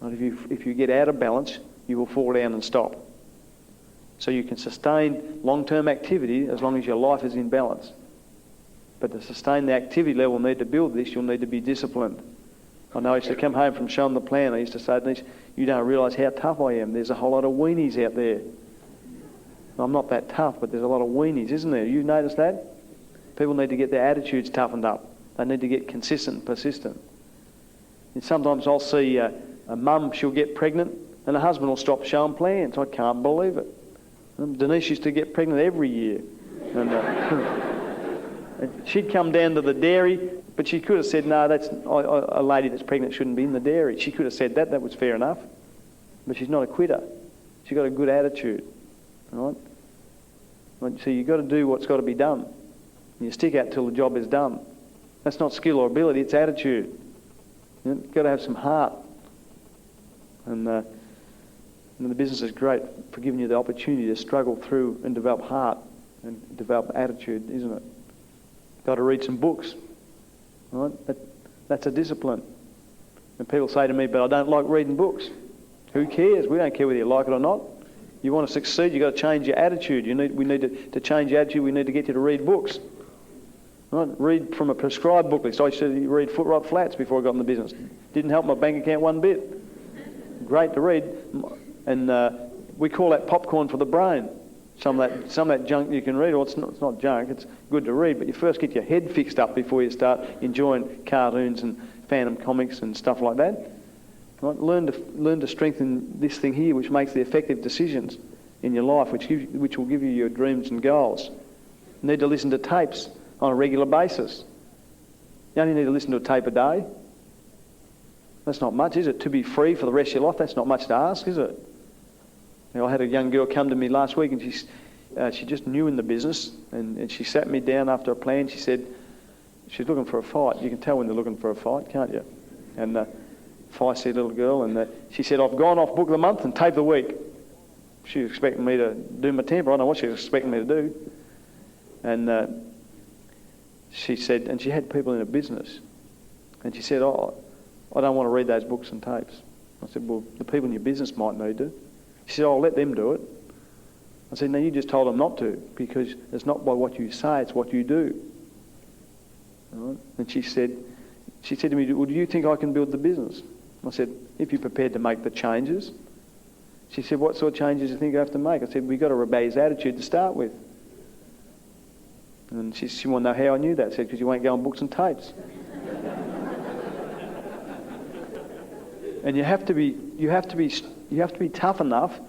Right? If you get out of balance, you will fall down and stop. So you can sustain long-term activity as long as your life is in balance. But to sustain the activity level, need to build this, you'll need to be disciplined. I know I used to come home from showing the plan. I used to say, Denise, you don't realise how tough I am. There's a whole lot of weenies out there. I'm not that tough, but there's a lot of weenies, isn't there? You notice that? People need to get their attitudes toughened up. They need to get consistent and persistent. And sometimes I'll see a mum, she'll get pregnant, and the husband will stop showing plans. I can't believe it. Denise used to get pregnant every year. And, and she'd come down to the dairy, but she could have said, no, that's a lady that's pregnant shouldn't be in the dairy. She could have said that. That was fair enough. But she's not a quitter. She's got a good attitude. Right? So you've got to do what's got to be done. And you stick out till the job is done. That's not skill or ability, it's attitude. You've got to have some heart. And the business is great for giving you the opportunity to struggle through and develop heart and develop attitude, isn't it? Got to read some books. Right? That's a discipline. And people say to me, but I don't like reading books. Who cares? We don't care whether you like it or not. You want to succeed, you've got to change your attitude. We need to change your attitude. We need to get you to read books. Right? Read from a prescribed book list. I used to read Footrot Flats before I got in the business. Didn't help my bank account one bit. Great to read. And we call that popcorn for the brain. Some of that junk you can read, or it's not junk, it's good to read, but you first get your head fixed up before you start enjoying cartoons and Phantom comics and stuff like that. Right? Learn to strengthen this thing here, which makes the effective decisions in your life, which will give you your dreams and goals. You need to listen to tapes on a regular basis. You only need to listen to a tape a day. That's not much, is it? To be free for the rest of your life, that's not much to ask, is it? I had a young girl come to me last week, and she just new in the business, and she sat me down after a plan. She said she's looking for a fight. You can tell when they're looking for a fight, can't you? And feisty little girl, and she said, I've gone off book of the month and tape the week. She was expecting me to do my temper. I don't know what she was expecting me to do. And she said, and she had people in her business, and she said, oh, I don't want to read those books and tapes. I said, well, the people in your business might need to. She said, I'll let them do it. I said, no, you just told them not to, because it's not by what you say, it's what you do. Right? And she said to me, well, do you think I can build the business? I said, if you're prepared to make the changes. She said, what sort of changes do you think I have to make? I said, we've got to obey his attitude to start with. And she wanted to know how I knew that. I said, because you won't go on books and tapes. And you have to be tough enough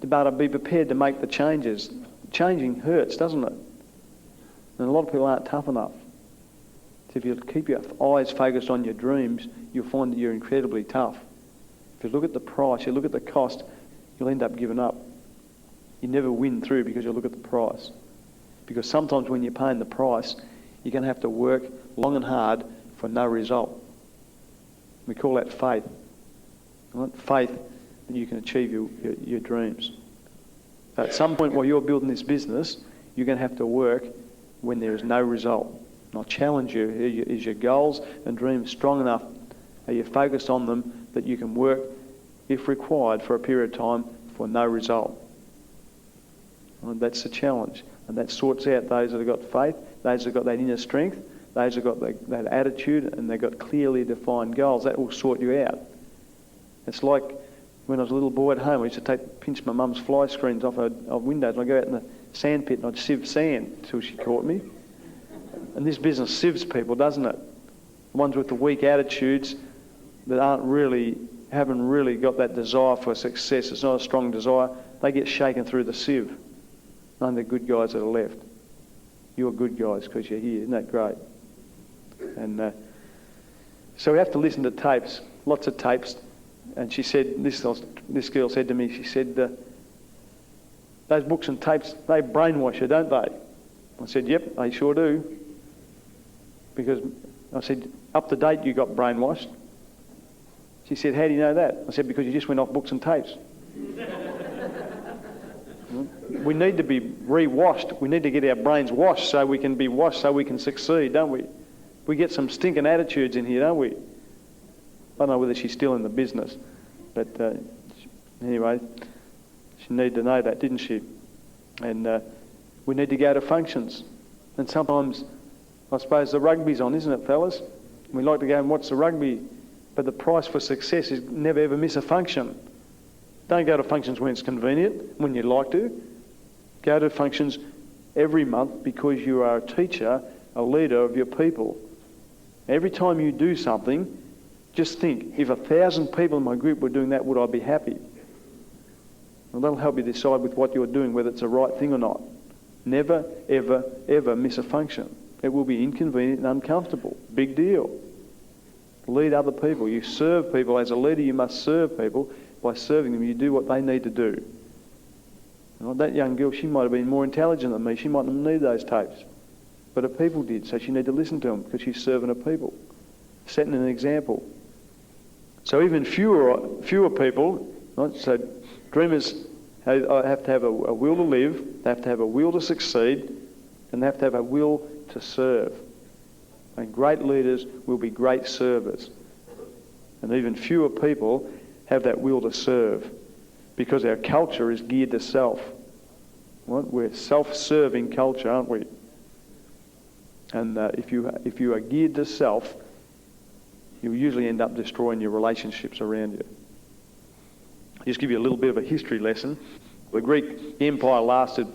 to be able to be prepared to make the changes. Changing hurts, doesn't it? And a lot of people aren't tough enough. So if you keep your eyes focused on your dreams, you'll find that you're incredibly tough. If you look at the price, you look at the cost, you'll end up giving up. You never win through because you look at the price. Because sometimes when you're paying the price, you're going to have to work long and hard for no result. We call that faith. Right? Faith that you can achieve your dreams. So at some point while you're building this business, you're going to have to work when there is no result. And I'll challenge you, is your goals and dreams strong enough? Are you focused on them that you can work, if required, for a period of time for no result? And that's the challenge. And that sorts out those that have got faith, those that have got that inner strength, those that have got that attitude, and they've got clearly defined goals. That will sort you out. It's like when I was a little boy at home, I used to pinch my mum's fly screens off windows, and I'd go out in the sand pit and I'd sieve sand until she caught me. And this business sieves people, doesn't it? The ones with the weak attitudes that haven't really got that desire for success. It's not a strong desire. They get shaken through the sieve. None of the good guys that are left. You're good guys because you're here. Isn't that great? And so we have to listen to tapes, lots of tapes. And she said, this girl said to me, she said, those books and tapes, they brainwash you, don't they? I said, yep, they sure do. Because I said, up to date you got brainwashed. She said, how do you know that? I said, because you just went off books and tapes. We need to be rewashed. We need to get our brains washed so we can be washed so we can succeed, don't we? We get some stinking attitudes in here, don't we? I don't know whether she's still in the business. But anyway, she needed to know that, didn't she? And we need to go to functions. And sometimes, I suppose, the rugby's on, isn't it, fellas? We like to go and watch the rugby, but the price for success is never ever miss a function. Don't go to functions when it's convenient, when you like to. Go to functions every month because you are a teacher, a leader of your people. Every time you do something, just think, if 1,000 people in my group were doing that, would I be happy? Well, that'll help you decide with what you're doing, whether it's the right thing or not. Never, ever, ever miss a function. It will be inconvenient and uncomfortable. Big deal. Lead other people. You serve people. As a leader, you must serve people. By serving them, you do what they need to do. Well, that young girl, she might have been more intelligent than me. She might not need those tapes. But her people did, so she needed to listen to them because she's serving her people. Setting an example. So even fewer people, right? So dreamers have to have a will to live, they have to have a will to succeed, and they have to have a will to serve. And great leaders will be great servers. And even fewer people have that will to serve because our culture is geared to self. Right? We're a self-serving culture, aren't we? And if you are geared to self, you'll usually end up destroying your relationships around you. I'll just give you a little bit of a history lesson. The Greek Empire lasted,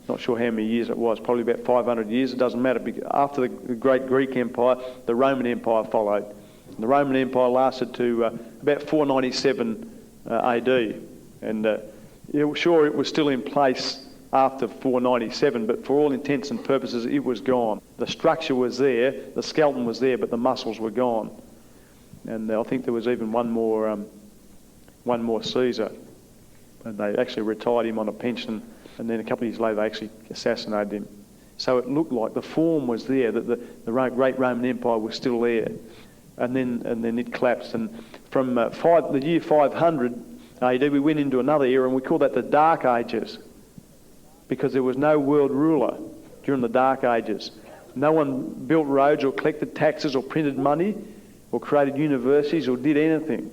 not sure how many years it was, probably about 500 years. It doesn't matter. After the great Greek Empire, the Roman Empire followed. And the Roman Empire lasted to about 497 AD. And sure, it was still in place after 497, but for all intents and purposes, it was gone. The structure was there, the skeleton was there, but the muscles were gone. And I think there was even one more Caesar. And they actually retired him on a pension, and then a couple of years later they actually assassinated him. So it looked like the form was there, that the great Roman Empire was still there. And then it collapsed. And from the year 500 AD, we went into another era, and we call that the Dark Ages, because there was no world ruler during the Dark Ages. No one built roads or collected taxes or printed money or created universities or did anything.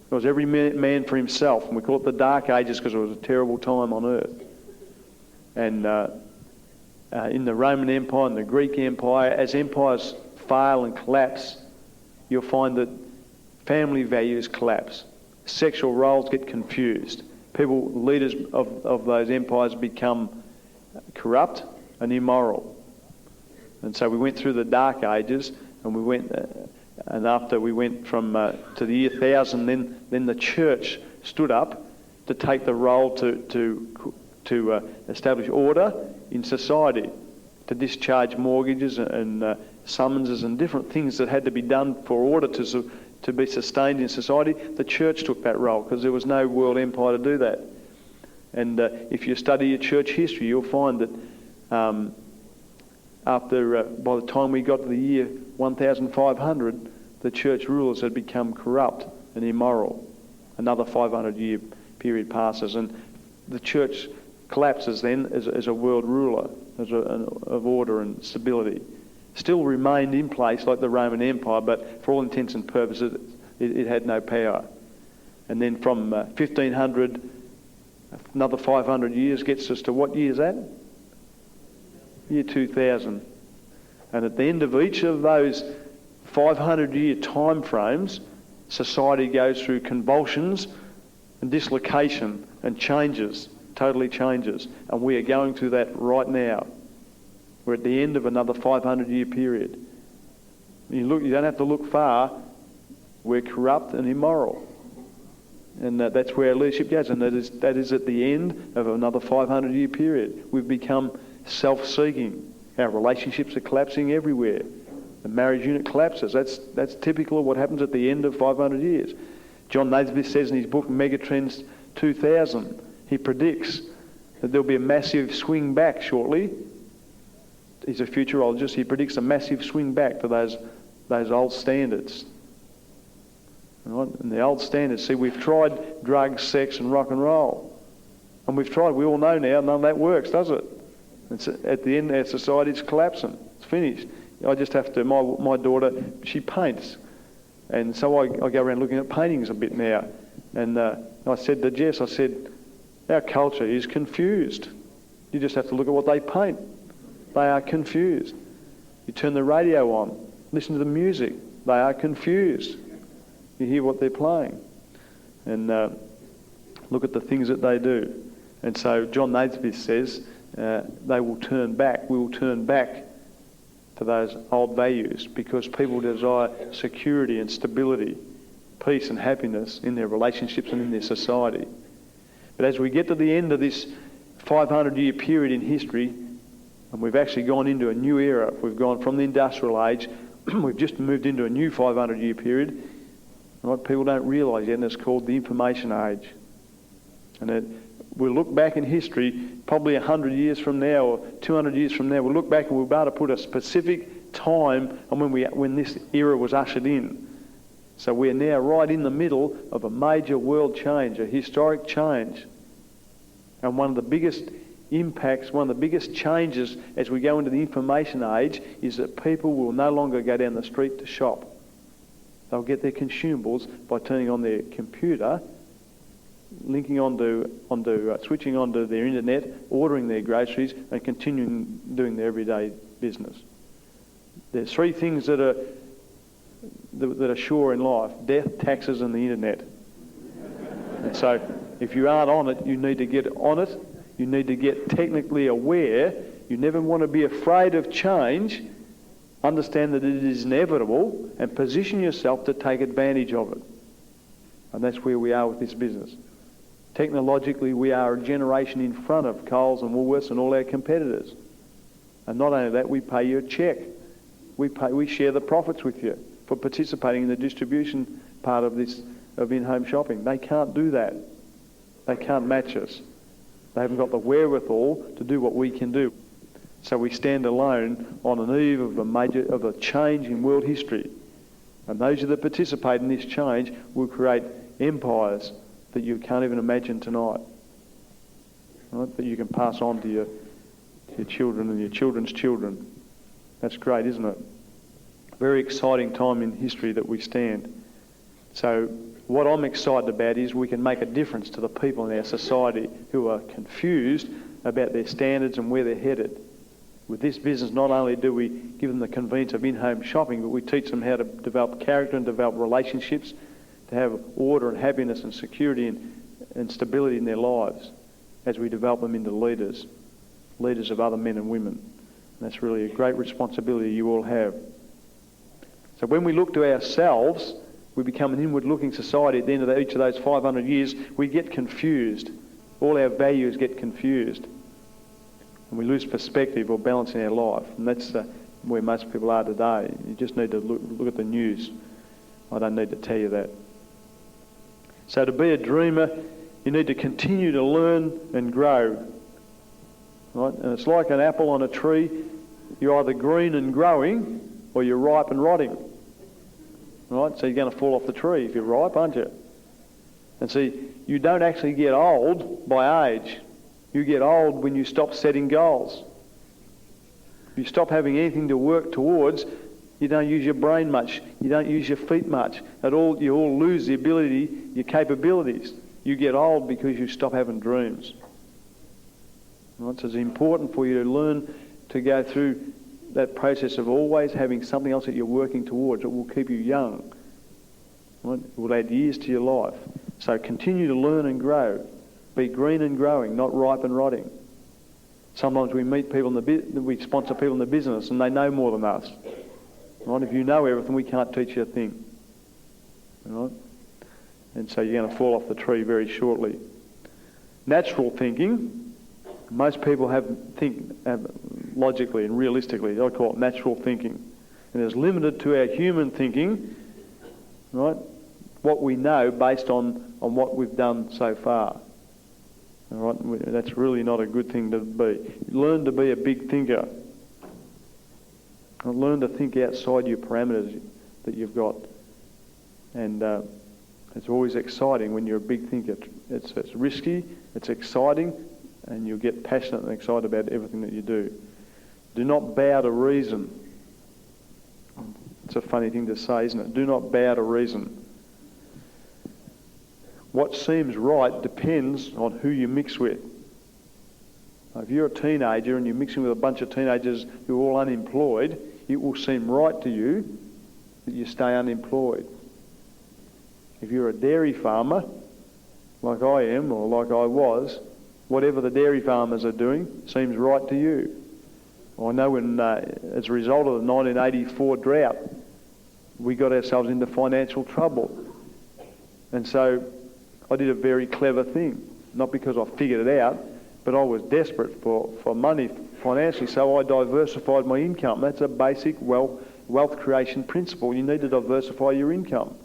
It was every man for himself, and we call it the Dark Ages because it was a terrible time on earth. And in the Roman Empire and the Greek Empire, as empires fail and collapse, you'll find that family values collapse. Sexual roles get confused. Leaders of those empires become corrupt and immoral. And so we went through the Dark Ages, and and after we went from to the year 1000, then the church stood up to take the role to establish order in society, to discharge mortgages and summonses and different things that had to be done for order to be sustained in society. The church took that role because there was no world empire to do that. And if you study your church history, you'll find that by the time we got to the year 1500, the church rulers had become corrupt and immoral. Another 500-year period passes, and the church collapses then as a world ruler, of order and stability. Still remained in place like the Roman Empire, but for all intents and purposes, it had no power. And then from 1500, another 500 years gets us to what year is that? Year 2000. And at the end of each of those 500-year time frames, society goes through convulsions and dislocation and changes, totally changes. And we are going through that right now. We're at the end of another 500-year period. You don't have to look far. We're corrupt and immoral. And that's where our leadership goes. And that is at the end of another 500-year period. We've become self-seeking. Our relationships are collapsing everywhere. The marriage unit collapses. That's typical of what happens at the end of 500 years. John Naisbitt says in his book Megatrends 2000, he predicts that there'll be a massive swing back shortly. He's a futurologist. He predicts a massive swing back to those old standards. Right? And the old standards, see, we've tried drugs, sex and rock and roll. And we all know now, none of that works, does it? At the end, our society's collapsing. It's finished. I just have to, my daughter, she paints. And so I go around looking at paintings a bit now. And I said to Jess, our culture is confused. You just have to look at what they paint. They are confused. You turn the radio on, listen to the music. They are confused. You hear what they're playing. And look at the things that they do. And so John Naisbitt says they will turn back. We will turn back to those old values because people desire security and stability, peace and happiness in their relationships and in their society. But as we get to the end of this 500-year period in history, and we've actually gone into a new era, we've gone from the industrial age, we've just moved into a new 500-year period, and what people don't realise yet, and it's called the information age. And we'll look back in history, probably 100 years from now or 200 years from now, we'll look back and we'll be able to put a specific time on when this era was ushered in. So we're now right in the middle of a major world change, a historic change. And one of the biggest impacts, one of the biggest changes as we go into the information age is that people will no longer go down the street to shop. They'll get their consumables by turning on their computer, linking switching onto their internet, ordering their groceries, and continuing doing their everyday business. There's three things that are sure in life: death, taxes, and the internet. And so, if you aren't on it, you need to get on it. You need to get technically aware. You never want to be afraid of change. Understand that it is inevitable, and position yourself to take advantage of it. And that's where we are with this business. Technologically, we are a generation in front of Coles and Woolworths and all our competitors. And not only that, we pay you a cheque. We share the profits with you for participating in the distribution part of in-home shopping. They can't do that. They can't match us. They haven't got the wherewithal to do what we can do. So we stand alone on an eve of a change in world history. And those that participate in this change will create empires that you can't even imagine tonight. Right? That you can pass on to your children and your children's children. That's great, isn't it? Very exciting time in history that we stand. So what I'm excited about is we can make a difference to the people in our society who are confused about their standards and where they're headed. With this business, not only do we give them the convenience of in-home shopping, but we teach them how to develop character and develop relationships, to have order and happiness and security and stability in their lives as we develop them into leaders of other men and women. And that's really a great responsibility you all have. So when we look to ourselves, we become an inward-looking society. At the end of each of those 500 years, we get confused. All our values get confused. And we lose perspective or balance in our life. And that's where most people are today. You just need to look at the news. I don't need to tell you that. So to be a dreamer, you need to continue to learn and grow. Right? And it's like an apple on a tree. You're either green and growing or you're ripe and rotting. Right? So you're going to fall off the tree if you're ripe, aren't you? And see, you don't actually get old by age. You get old when you stop setting goals. You stop having anything to work towards. You don't use your brain much. You don't use your feet much. You all lose the ability, your capabilities. You get old because you stop having dreams. Right? So it's important for you to learn to go through that process of always having something else that you're working towards. It will keep you young. Right? It will add years to your life. So continue to learn and grow. Be green and growing, not ripe and rotting. Sometimes we meet people we sponsor people in the business and they know more than us. Right? If you know everything, we can't teach you a thing. Right? And so you're going to fall off the tree very shortly. Natural thinking, most people think logically and realistically. I call it natural thinking. And it's limited to our human thinking, right? What we know based on what we've done so far. All right? That's really not a good thing to be. Learn to be a big thinker. Learn to think outside your parameters that you've got. And it's always exciting when you're a big thinker. It's risky, it's exciting, and you'll get passionate and excited about everything that you do. Do not bow to reason. It's a funny thing to say, isn't it? Do not bow to reason. what seems right depends on who you mix with. If you're a teenager and you're mixing with a bunch of teenagers who are all unemployed, it will seem right to you that you stay unemployed. If you're a dairy farmer, like I am or like I was, whatever the dairy farmers are doing seems right to you. I know when, as a result of the 1984 drought, we got ourselves into financial trouble. And so I did a very clever thing, not because I figured it out, but I was desperate for money financially, so I diversified my income. That's a basic wealth creation principle. You need to diversify your income.